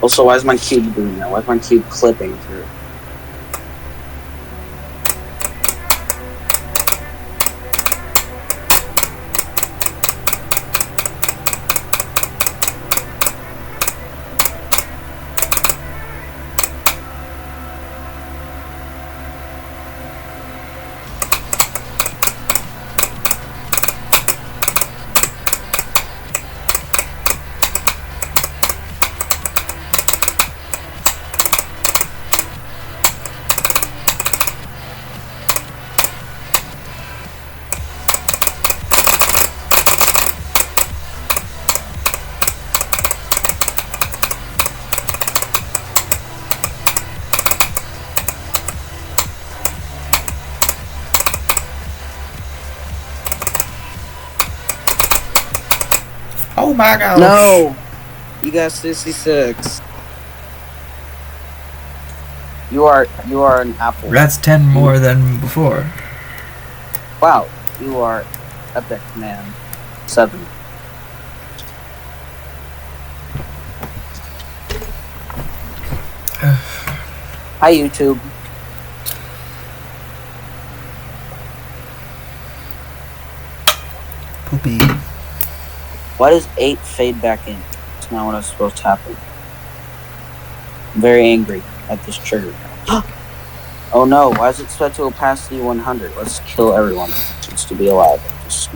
Also, why is my cube doing that? Why is my cube clipping through? Oh my gosh. No! You got 66. You are an apple. That's 10 more than before. Wow, you are epic, man. 7. Hi, YouTube. Poopy. Why does 8 fade back in? It's not what I was supposed to happen. I'm very angry at this trigger. Oh no, why is it set to opacity 100? Let's kill everyone just to be alive. Just